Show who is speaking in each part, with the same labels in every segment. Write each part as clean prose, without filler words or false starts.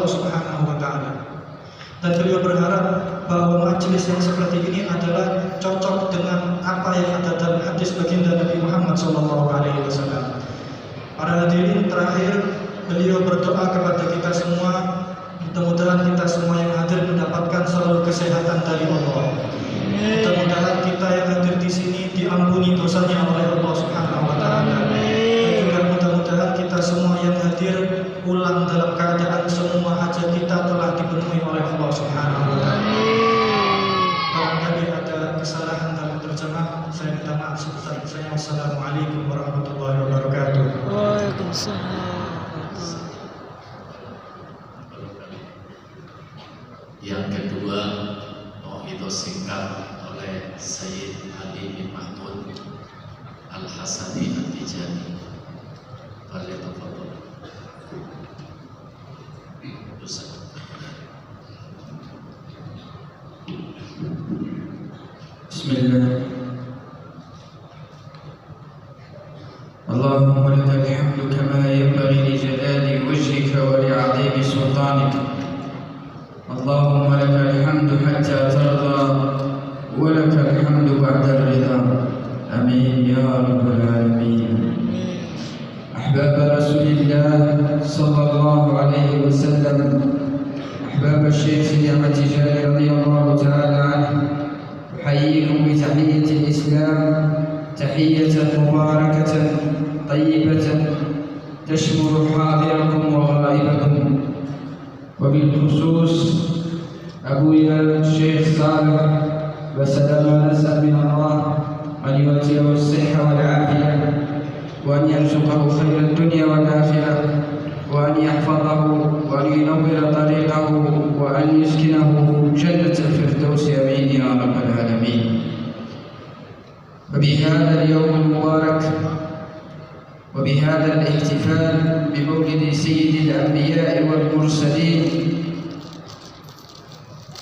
Speaker 1: Allah Subhanahu wa Ta'ala. Dan beliau berharap bahwa majelis yang seperti ini adalah cocok dengan apa yang ada dalam hadis baginda Nabi Muhammad SAW. Para hadirin, terakhir beliau berdoa kepada kita semua, mudah-mudahan kita semua yang hadir mendapatkan selalu kesehatan dari Allah. Mudah-mudahan kita yang hadir di sini diampuni dosanya oleh Allah Subhanahu wa Ta'ala. Dan juga mudah-mudahan kita semua yang hadir pulang dalam keadaan semua hajat kita telah dipenuhi oleh Allah Subhanahu wa Ta'ala. Barangkali ada kesalahan dalam terjemah, saya minta maaf sebesar-besarnya. Wassalamualaikum warahmatullahi wabarakatuh.
Speaker 2: Waalaikumsalam.
Speaker 3: Yang kedua, itu singkat oleh Sayyid Ali bin Mahmud Al-Hasani Al-Tijani. Falyatafadhal.
Speaker 4: Bismillah. Allahumma lakal hamdu kama yanbaghi li jalali wajhika wa li 'azimi sultanika. Allahumma lakal hamdu hatta tarda wa lakal hamdu ba'da ridha. Amin ya rabbal alamin. Ahbab Rasulillah sallallahu alaihi wasallam, ahbab Syekh Sidi Ahmad Tijani radhiyallahu ta'ala anhu, أحييكم بتحية الإسلام، تحية مباركة طيبة تشمل حاضركم وغائبكم، وبالخصوص أبويا الشيخ صالح، وسلام نسأل من الله أن يؤتيه الصحة والعافية، وأن يرزقه خير الدنيا والآخرة، وأن يحفظه وأن ينور طريقه وأن يسكنه جنة الفردوس. آمين يا رب العالمين. وبهذا اليوم المبارك وبهذا الاحتفال بمولد سيد الأنبياء والمرسلين،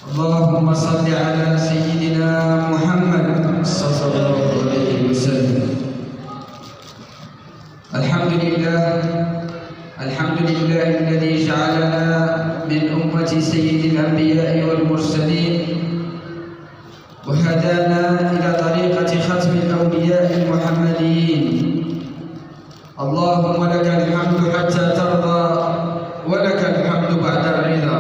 Speaker 4: اللهم صل على سيدنا محمد صلى الله عليه وسلم. الحمد لله الذي جعلنا من أمة سيد الأنبياء والمرسلين، وهدانا إلى طريقة ختم الأولياء المحمديين. اللهم لك الحمد حتى ترضى ولك الحمد بعد الرضا.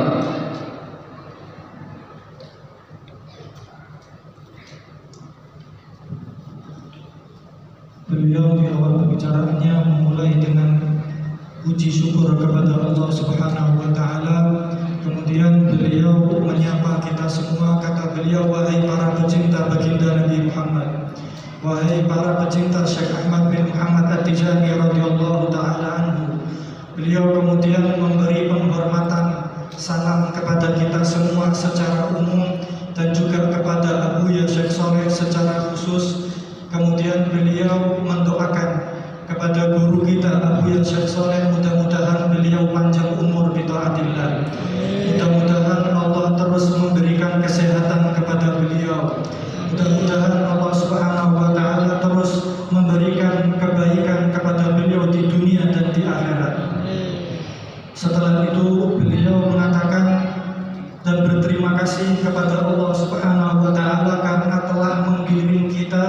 Speaker 1: Beliau di awal pembicaraannya memulai dengan puji syukur kepada Allah Subhanahu wa Ta'ala. Kemudian beliau menyapa kita semua. Kata beliau, wahai para pecinta baginda Nabi Muhammad, wahai para pecinta Syekh Ahmad bin Muhammad At-Tijani radhiyallahu ta'ala anhu. Beliau kemudian memberi penghormatan salam kepada kita semua secara umum dan juga kepada Abuya Syekh Saleh secara khusus. Kemudian beliau mendoakan kepada guru kita Abuya Syekh Saleh, mudah-mudahan beliau panjang umur bi taatillah. Mudah-mudahan Allah terus memberikan kesehatan kepada beliau. Mudah-mudahan Allah Subhanahu wa Ta'ala terus memberikan kebaikan kepada beliau di dunia dan di akhirat. Setelah itu beliau mengatakan dan berterima kasih kepada Allah Subhanahu wa Ta'ala karena telah menggiring kita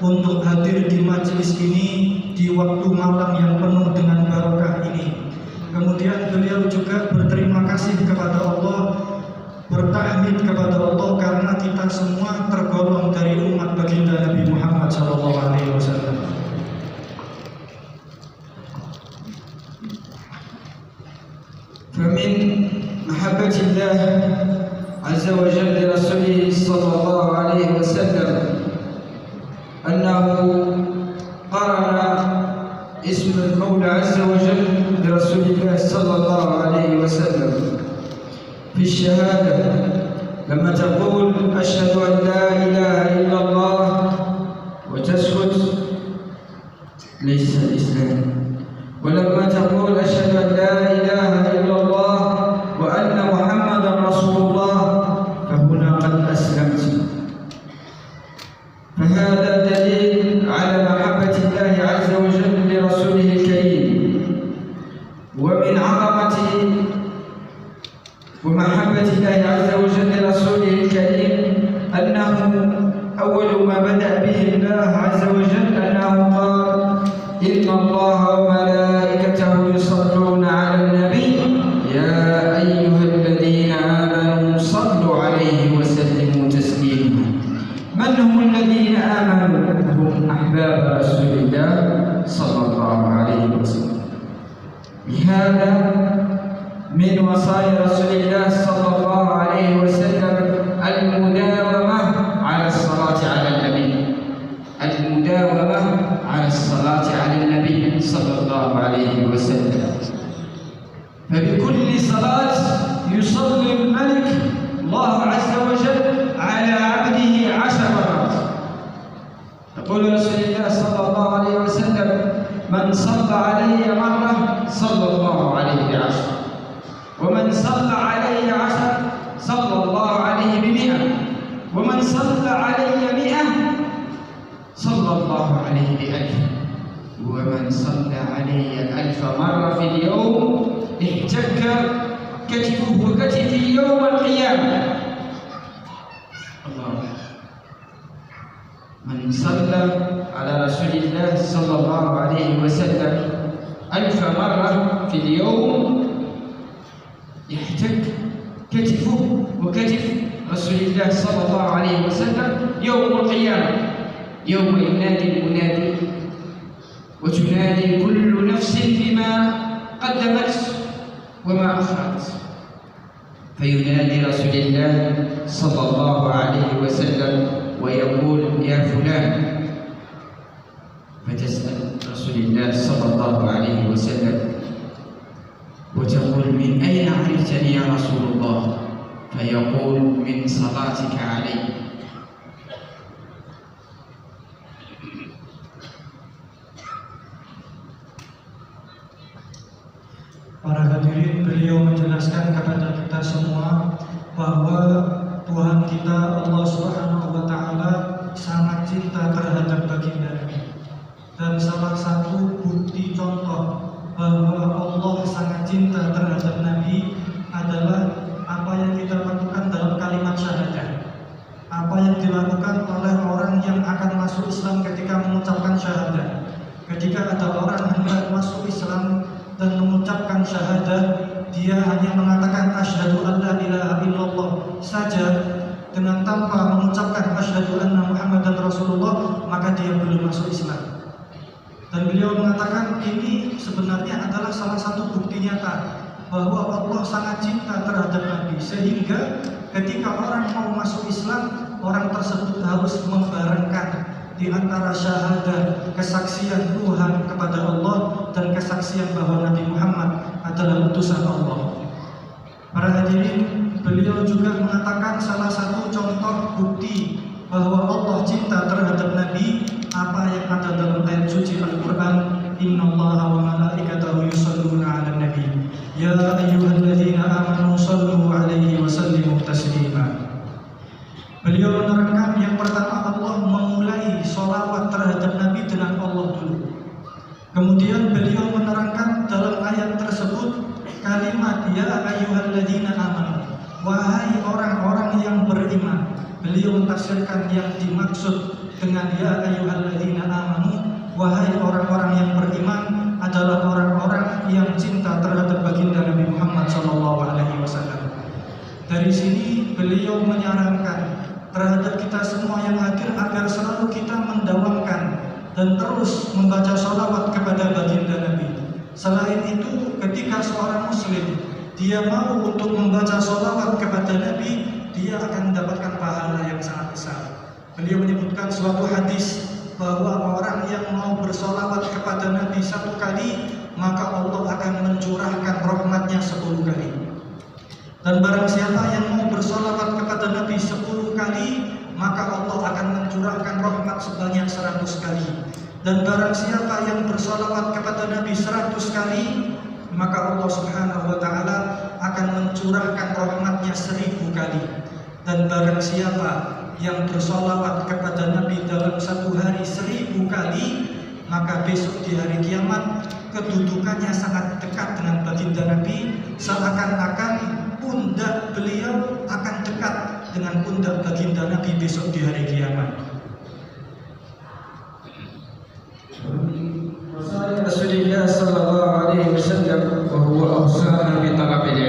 Speaker 1: untuk hadir di majelis ini di waktu malam yang penuh dengan barokah ini. Kemudian beliau juga berterima kasih kepada Allah, bertahmid kepada Allah karena kita semua tergolong dari umat baginda Nabi Muhammad SAW.
Speaker 4: فمن محبة الله عز وجل لرسوله صلى الله عليه وسلم أنه قرن اسم المولى عز وجل برسول الله صلى الله عليه وسلم في الشهادة، لما تقول أشهد أن لا إله إلا الله وتسكت ليس الإسلام، ولما تقول أشهد أن لا إله إلا الله وأن محمدا رسول الله فهنا قد أسلمت. فهذا دليل على محبة الله عز وجل لرسوله الكريم، ومن عظمة ومحبة الله عز وجل لرسوله الكريم أنه أول ما بدأ به الله عز وجل أنه قال إن الله وملائكته يصلون على النبي يا أيها الذين آمنوا صلوا عليه وسلموا تسليما. من هم الذين آمنوا؟ هم أحباب رسول الله صلى الله عليه وسلم. لهذا من وصايا رسول الله صلى الله عليه وسلم المداومة على الصلاة على النبي، المداومة على الصلاة على النبي صلى الله عليه وسلم. فبكل صلاة يصلي الملك الله عز وجل على عبده 10 مرات. يقول رسول الله صلى الله عليه وسلم من صلى علي مرة صلى الله عليه 10، ومن صلى علي 10 صلى الله عليه ب100، ومن صلى علي 100 صلى الله عليه ب1000، ومن صلى علي 1000 مرة في اليوم احتك كتفه وكتفي يوم القيامة. الله. من صلى على رسول الله صلى الله عليه وسلم 1000 مرة في اليوم يحتك كتفه وكتف رسول الله صلى الله عليه وسلم يوم القيامة، يوم ينادي المنادي وتنادي كل نفس بما قدمت وما أخرت، فينادي رسول الله صلى الله عليه وسلم ويقول يا فلان، فتسأل رسول الله صلى الله عليه وسلم وتقول من أين عرفتني يا رسول الله؟ فيقول من صلاتك علي.
Speaker 1: Para hadirin, beliau menjelaskan kepada kita semua bahwa Tuhan kita Allah Subhanahu wa taala sangat cinta terhadap baginda Nabi. Dan salah satu bukti contoh bahwa Allah sangat cinta terhadap Nabi adalah apa yang kita lakukan dalam kalimat syahadah. Apa yang dilakukan oleh orang yang akan masuk Islam ketika mengucapkan syahadah. Ketika ada orang hendak masuk Islam dan mengucapkan syahadah, dia hanya mengatakan asyhadu an la ilaha illallah saja dengan tanpa mengucapkan asyhadu anna Muhammadan Rasulullah, maka dia belum masuk Islam. Dan beliau mengatakan ini sebenarnya adalah salah satu bukti nyata bahwa Allah sangat cinta terhadap Nabi, sehingga ketika orang mau masuk Islam, orang tersebut harus membarengkan di antara syahadah, kesaksian Tuhan kepada Allah dan kesaksian bahwa Nabi Muhammad adalah utusan Allah. Para hadirin, beliau juga mengatakan salah satu contoh bukti bahwa Allah cinta terhadap Nabi apa yang ada dalam ayat suci Al-Quran, innallaha wa malaikatahu yusalluna 'alan nabi ya ayyuhalladzina amanu sallu 'alaihi wa sallimu taslima. Beliau menerangkan yang pertama Allah memulai sholawat terhadap Nabi dengan Allah dulu. Kemudian beliau menerangkan dalam ayat tersebut kalimat ya ayyuhalladzina amanu, wahai orang-orang yang beriman. Beliau mentafsirkan yang dimaksud dengan ya ayyuhalladzina amanu, wahai orang-orang yang beriman adalah orang-orang yang cinta terhadap baginda Nabi Muhammad SAW. Dari sini beliau menyarankan terhadap kita semua yang hadir agar selalu kita mendawamkan dan terus membaca sholawat kepada baginda Nabi. Selain itu, ketika seorang muslim dia mau untuk membaca sholawat kepada Nabi, dia akan mendapatkan pahala yang sangat besar. Beliau menyebutkan suatu hadis bahwa orang yang mau bersolawat kepada Nabi 1 kali, maka Allah akan mencurahkan rahmatnya 10 kali. Dan barang siapa yang mau bersolawat kepada Nabi 10 kali, maka Allah akan mencurahkan rahmat sebanyak 100 kali. Dan barang siapa yang bersolawat kepada Nabi 100 kali, maka Allah Subhanahu wa ta'ala akan mencurahkan rahmatnya 1000 kali. Dan barang siapa yang bersolawat kepada Nabi dalam 1 hari 1000 kali, maka besok di hari kiamat kedudukannya sangat dekat dengan baginda Nabi, seakan-akan pundak beliau akan dekat dengan pundak baginda Nabi besok di hari kiamat.
Speaker 4: Rasulullah sallallahu alaihi wasallam wa huwa awsana bi talabil